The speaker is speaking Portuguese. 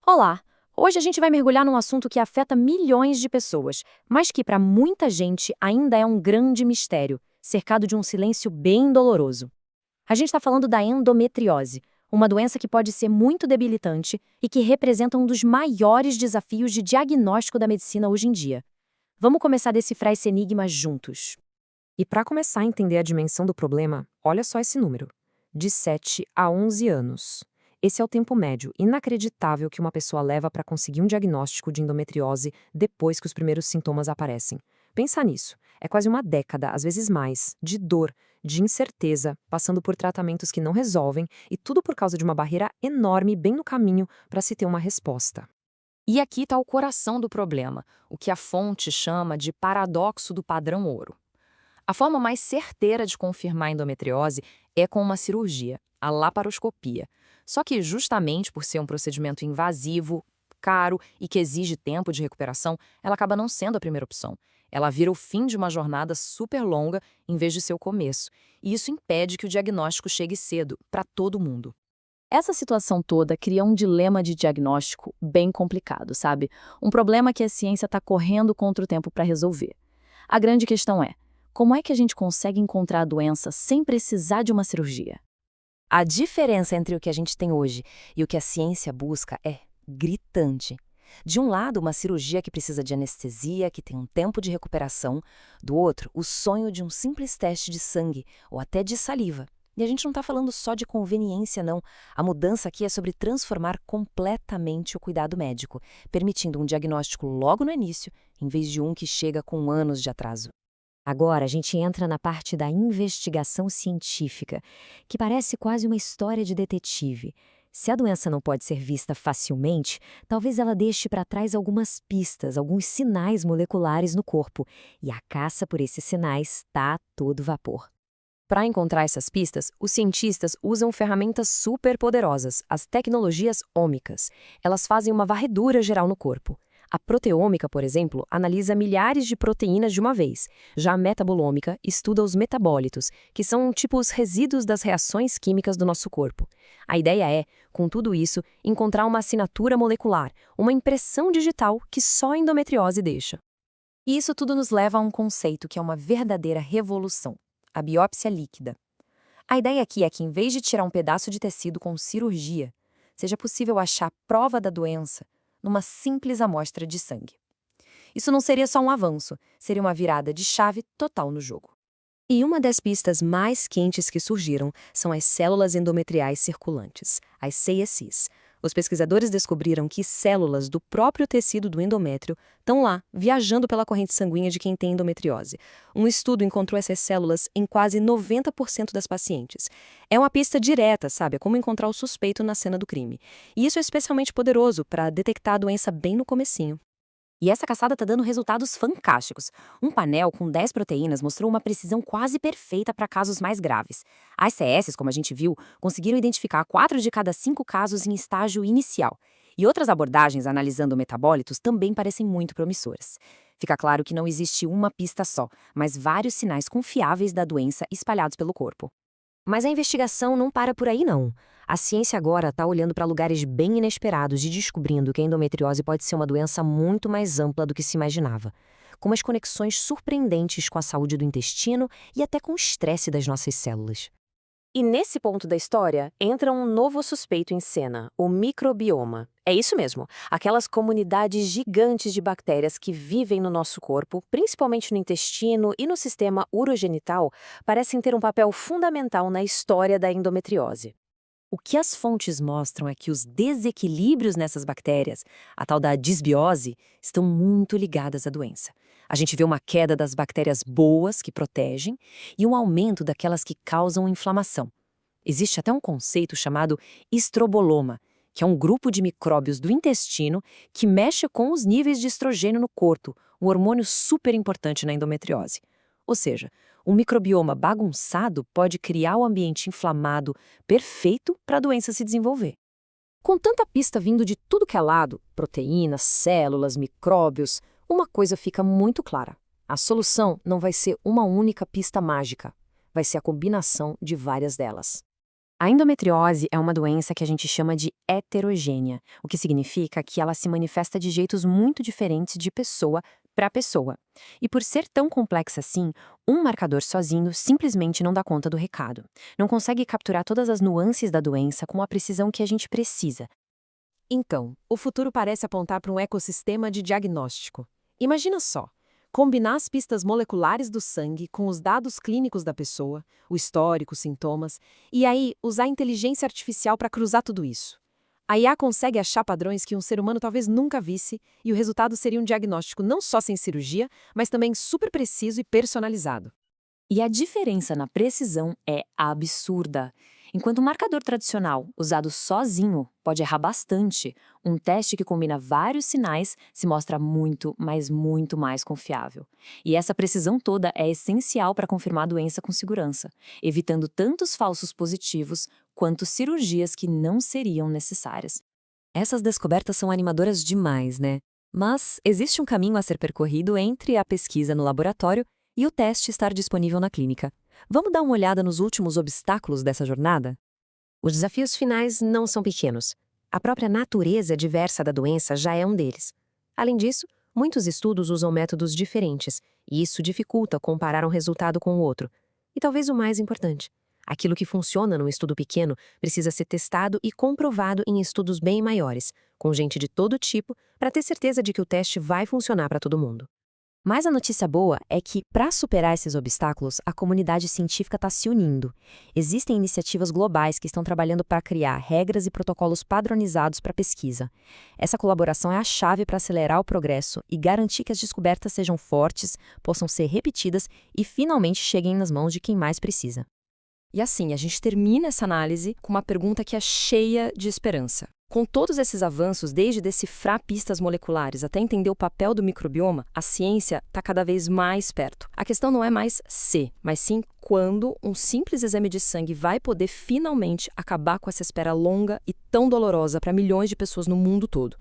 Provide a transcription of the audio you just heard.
Olá! Hoje a gente vai mergulhar num assunto que afeta milhões de pessoas, mas que para muita gente ainda é um grande mistério, cercado de um silêncio bem doloroso. A gente está falando da endometriose, uma doença que pode ser muito debilitante e que representa um dos maiores desafios de diagnóstico da medicina hoje em dia. Vamos começar a decifrar esse enigma juntos. E para começar a entender a dimensão do problema, olha só esse número: de 7 a 11 anos. Esse é o tempo médio inacreditável que uma pessoa leva para conseguir um diagnóstico de endometriose depois que os primeiros sintomas aparecem. Pensa nisso. É quase uma década, às vezes mais, de dor, de incerteza, passando por tratamentos que não resolvem e tudo por causa de uma barreira enorme bem no caminho para se ter uma resposta. E aqui está o coração do problema, o que a fonte chama de paradoxo do padrão ouro. A forma mais certeira de confirmar a endometriose é com uma cirurgia, a laparoscopia. Só que, justamente por ser um procedimento invasivo, caro e que exige tempo de recuperação, ela acaba não sendo a primeira opção. Ela vira o fim de uma jornada super longa em vez de ser o começo. E isso impede que o diagnóstico chegue cedo, para todo mundo. Essa situação toda cria um dilema de diagnóstico bem complicado, sabe? Um problema que a ciência está correndo contra o tempo para resolver. A grande questão é: como é que a gente consegue encontrar a doença sem precisar de uma cirurgia? A diferença entre o que a gente tem hoje e o que a ciência busca é gritante. De um lado, uma cirurgia que precisa de anestesia, que tem um tempo de recuperação. Do outro, o sonho de um simples teste de sangue ou até de saliva. E a gente não está falando só de conveniência, não. A mudança aqui é sobre transformar completamente o cuidado médico, permitindo um diagnóstico logo no início, em vez de um que chega com anos de atraso. Agora a gente entra na parte da investigação científica, que parece quase uma história de detetive. Se a doença não pode ser vista facilmente, talvez ela deixe para trás algumas pistas, alguns sinais moleculares no corpo, e a caça por esses sinais está a todo vapor. Para encontrar essas pistas, os cientistas usam ferramentas super poderosas, as tecnologias ômicas. Elas fazem uma varredura geral no corpo. A proteômica, por exemplo, analisa milhares de proteínas de uma vez. Já a metabolômica estuda os metabólitos, que são tipo os resíduos das reações químicas do nosso corpo. A ideia é, com tudo isso, encontrar uma assinatura molecular, uma impressão digital que só a endometriose deixa. E isso tudo nos leva a um conceito que é uma verdadeira revolução: a biópsia líquida. A ideia aqui é que, em vez de tirar um pedaço de tecido com cirurgia, seja possível achar prova da doença numa simples amostra de sangue. Isso não seria só um avanço, seria uma virada de chave total no jogo. E uma das pistas mais quentes que surgiram são as células endometriais circulantes, as CSCs. Os pesquisadores descobriram que células do próprio tecido do endométrio estão lá, viajando pela corrente sanguínea de quem tem endometriose. Um estudo encontrou essas células em quase 90% das pacientes. É uma pista direta, sabe? É como encontrar o suspeito na cena do crime. E isso é especialmente poderoso para detectar a doença bem no comecinho. E essa caçada está dando resultados fantásticos. Um painel com 10 proteínas mostrou uma precisão quase perfeita para casos mais graves. As CS, como a gente viu, conseguiram identificar 4 de cada 5 casos em estágio inicial. E outras abordagens analisando metabólitos também parecem muito promissoras. Fica claro que não existe uma pista só, mas vários sinais confiáveis da doença espalhados pelo corpo. Mas a investigação não para por aí, não. A ciência agora está olhando para lugares bem inesperados e descobrindo que a endometriose pode ser uma doença muito mais ampla do que se imaginava, com umas conexões surpreendentes com a saúde do intestino e até com o estresse das nossas células. E nesse ponto da história, entra um novo suspeito em cena, o microbioma. É isso mesmo, aquelas comunidades gigantes de bactérias que vivem no nosso corpo, principalmente no intestino e no sistema urogenital, parecem ter um papel fundamental na história da endometriose. O que as fontes mostram é que os desequilíbrios nessas bactérias, a tal da disbiose, estão muito ligadas à doença. A gente vê uma queda das bactérias boas, que protegem, e um aumento daquelas que causam inflamação. Existe até um conceito chamado estroboloma, que é um grupo de micróbios do intestino que mexe com os níveis de estrogênio no corpo, um hormônio super importante na endometriose. Ou seja, um microbioma bagunçado pode criar o ambiente inflamado perfeito para a doença se desenvolver. Com tanta pista vindo de tudo que é lado, proteínas, células, micróbios, uma coisa fica muito clara: a solução não vai ser uma única pista mágica, vai ser a combinação de várias delas. A endometriose é uma doença que a gente chama de heterogênea, o que significa que ela se manifesta de jeitos muito diferentes de pessoa para pessoa. E por ser tão complexa assim, um marcador sozinho simplesmente não dá conta do recado. Não consegue capturar todas as nuances da doença com a precisão que a gente precisa. Então, o futuro parece apontar para um ecossistema de diagnóstico. Imagina só, combinar as pistas moleculares do sangue com os dados clínicos da pessoa, o histórico, os sintomas, e aí usar a inteligência artificial para cruzar tudo isso. A IA consegue achar padrões que um ser humano talvez nunca visse, e o resultado seria um diagnóstico não só sem cirurgia, mas também super preciso e personalizado. E a diferença na precisão é absurda. Enquanto o marcador tradicional, usado sozinho, pode errar bastante, um teste que combina vários sinais se mostra muito, mas muito mais confiável. E essa precisão toda é essencial para confirmar a doença com segurança, evitando tantos falsos positivos quanto cirurgias que não seriam necessárias. Essas descobertas são animadoras demais, né? Mas existe um caminho a ser percorrido entre a pesquisa no laboratório e o teste estar disponível na clínica. Vamos dar uma olhada nos últimos obstáculos dessa jornada? Os desafios finais não são pequenos. A própria natureza diversa da doença já é um deles. Além disso, muitos estudos usam métodos diferentes, e isso dificulta comparar um resultado com o outro. E talvez o mais importante, aquilo que funciona num estudo pequeno precisa ser testado e comprovado em estudos bem maiores, com gente de todo tipo, para ter certeza de que o teste vai funcionar para todo mundo. Mas a notícia boa é que, para superar esses obstáculos, a comunidade científica está se unindo. Existem iniciativas globais que estão trabalhando para criar regras e protocolos padronizados para a pesquisa. Essa colaboração é a chave para acelerar o progresso e garantir que as descobertas sejam fortes, possam ser repetidas e finalmente cheguem nas mãos de quem mais precisa. E assim, a gente termina essa análise com uma pergunta que é cheia de esperança. Com todos esses avanços, desde decifrar pistas moleculares até entender o papel do microbioma, a ciência está cada vez mais perto. A questão não é mais se, mas sim quando um simples exame de sangue vai poder finalmente acabar com essa espera longa e tão dolorosa para milhões de pessoas no mundo todo.